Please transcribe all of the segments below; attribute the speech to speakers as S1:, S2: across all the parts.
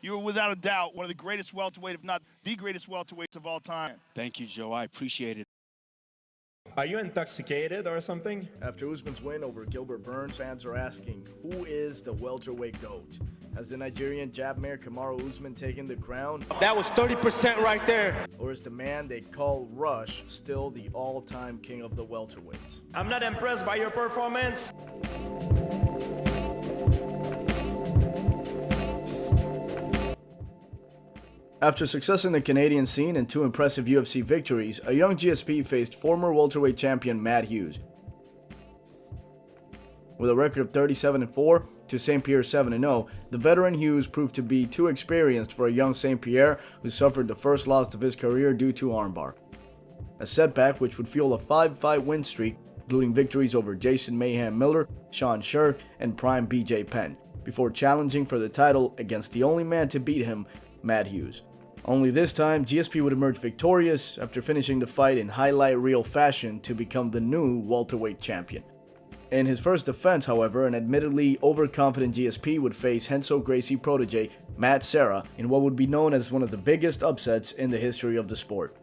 S1: You are without a doubt one of the greatest welterweight, if not the greatest welterweights of all time.
S2: Thank you, Joe. I appreciate it.
S3: Are you intoxicated or something?
S4: After Usman's win over Gilbert Burns, fans are asking, who is the welterweight GOAT? Has the Nigerian jabmare Kamaru Usman taken the crown?
S5: That was 30% right there.
S4: Or is the man they call Rush still the all-time king of the welterweights?
S3: I'm not impressed by your performance.
S4: After success in the Canadian scene and 2 impressive UFC victories, a young GSP faced former welterweight champion Matt Hughes. With a record of 37-4 to St. Pierre 7-0, the veteran Hughes proved to be too experienced for a young St. Pierre who suffered the first loss of his career due to armbar. A setback which would fuel a 5-fight win streak, including victories over Jason Mayhem Miller, Sean Scherr, and Prime BJ Penn, before challenging for the title against the only man to beat him, Matt Hughes. Only this time, GSP would emerge victorious after finishing the fight in highlight reel fashion to become the new welterweight champion. In his first defense, however, an admittedly overconfident GSP would face Renzo Gracie protege Matt Serra in what would be known as one of the biggest upsets in the history of the sport.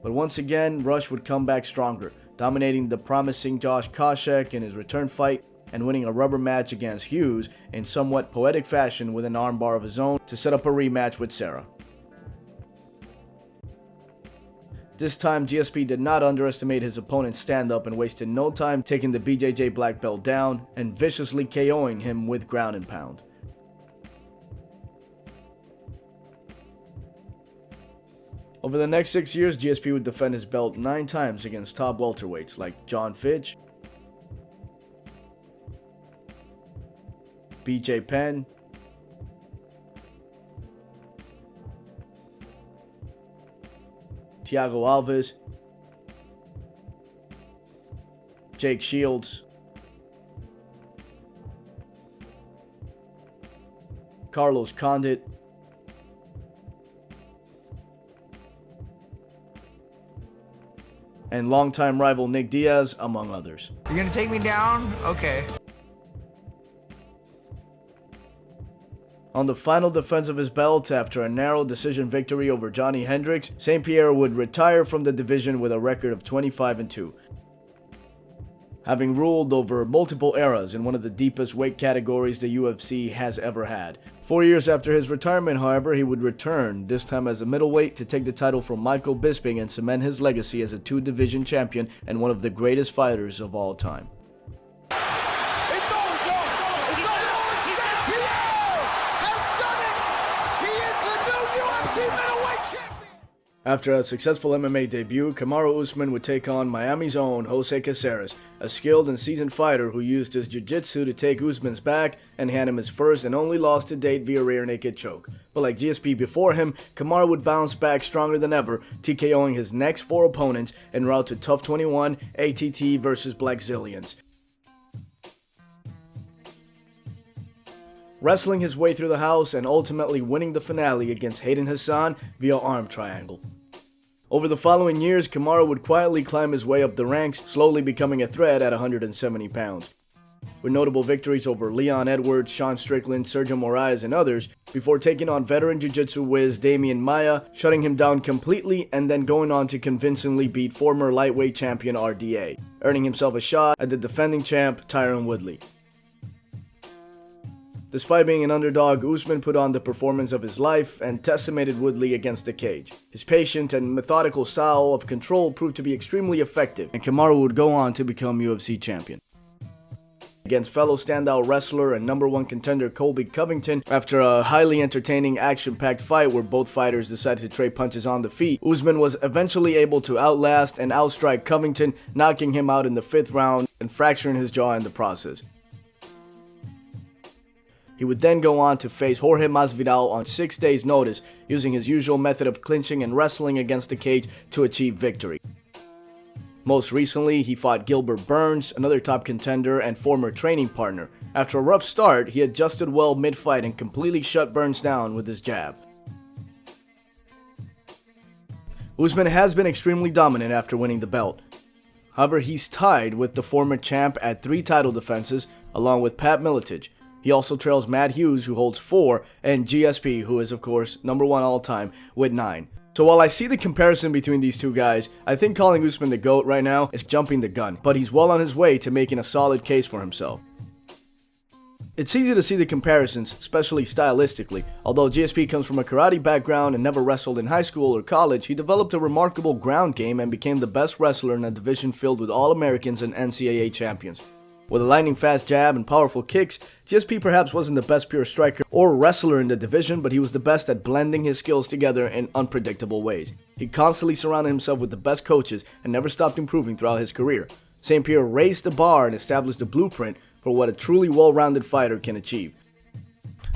S4: But once again, Rush would come back stronger, dominating the promising Josh Koscheck in his return fight and winning a rubber match against Hughes in somewhat poetic fashion with an armbar of his own to set up a rematch with Serra. This time, GSP did not underestimate his opponent's stand-up and wasted no time taking the BJJ black belt down and viciously KOing him with ground and pound. Over the next 6 years, GSP would defend his belt 9 times against top welterweights like John Fitch, BJ Penn, Thiago Alves, Jake Shields, Carlos Condit, and longtime rival Nick Diaz, among others.
S5: You're gonna take me down? Okay.
S4: On the final defense of his belt, after a narrow decision victory over Johnny Hendricks, St. Pierre would retire from the division with a record of 25-2. Having ruled over multiple eras in one of the deepest weight categories the UFC has ever had. 4 years after his retirement, however, he would return, this time as a middleweight, to take the title from Michael Bisping and cement his legacy as a 2-division champion and one of the greatest fighters of all time. After a successful MMA debut, Kamaru Usman would take on Miami's own Jose Caceres, a skilled and seasoned fighter who used his jiu-jitsu to take Usman's back and hand him his first and only loss to date via rear naked choke. But like GSP before him, Kamaru would bounce back stronger than ever, TKOing his next 4 opponents en route to TUF 21, ATT vs Blackzilians. Wrestling his way through the house and ultimately winning the finale against Hayden Hassan via arm triangle. Over the following years, Kamaru would quietly climb his way up the ranks, slowly becoming a threat at 170 pounds. With notable victories over Leon Edwards, Sean Strickland, Sergio Moraes, and others, before taking on veteran jiu-jitsu whiz Damian Maia, shutting him down completely, and then going on to convincingly beat former lightweight champion RDA, earning himself a shot at the defending champ Tyron Woodley. Despite being an underdog, Usman put on the performance of his life and decimated Woodley against the cage. His patient and methodical style of control proved to be extremely effective, and Kamaru would go on to become UFC champion. Against fellow standout wrestler and #1 contender Colby Covington, after a highly entertaining, action-packed fight where both fighters decided to trade punches on the feet, Usman was eventually able to outlast and outstrike Covington, knocking him out in the 5th round and fracturing his jaw in the process. He would then go on to face Jorge Masvidal on 6 days' notice, using his usual method of clinching and wrestling against the cage to achieve victory. Most recently, he fought Gilbert Burns, another top contender and former training partner. After a rough start, he adjusted well mid-fight and completely shut Burns down with his jab. Usman has been extremely dominant after winning the belt. However, he's tied with the former champ at 3 title defenses, along with Pat Miletich. He also trails Matt Hughes, who holds 4, and GSP, who is of course number 1 all time with 9. So while I see the comparison between these two guys, I think calling Usman the GOAT right now is jumping the gun, but he's well on his way to making a solid case for himself. It's easy to see the comparisons, especially stylistically. Although GSP comes from a karate background and never wrestled in high school or college, he developed a remarkable ground game and became the best wrestler in a division filled with All-Americans and NCAA champions. With a lightning-fast jab and powerful kicks, GSP perhaps wasn't the best pure striker or wrestler in the division, but he was the best at blending his skills together in unpredictable ways. He constantly surrounded himself with the best coaches and never stopped improving throughout his career. St. Pierre raised the bar and established a blueprint for what a truly well-rounded fighter can achieve.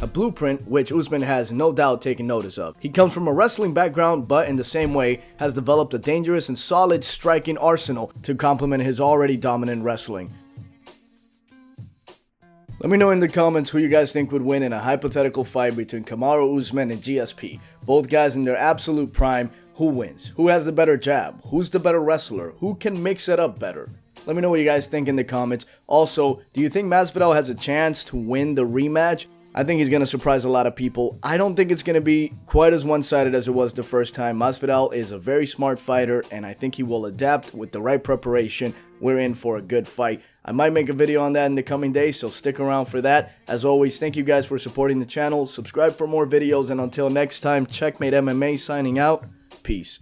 S4: A blueprint which Usman has no doubt taken notice of. He comes from a wrestling background, but in the same way has developed a dangerous and solid striking arsenal to complement his already dominant wrestling. Let me know in the comments who you guys think would win in a hypothetical fight between Kamaru Usman and GSP. Both guys in their absolute prime. Who wins? Who has the better jab? Who's the better wrestler? Who can mix it up better? Let me know what you guys think in the comments. Also, do you think Masvidal has a chance to win the rematch? I think he's going to surprise a lot of people. I don't think it's going to be quite as one-sided as it was the first time. Masvidal is a very smart fighter, and I think he will adapt with the right preparation. We're in for a good fight. I might make a video on that in the coming days, so stick around for that. As always, thank you guys for supporting the channel. Subscribe for more videos, and until next time, Checkmate MMA signing out. Peace.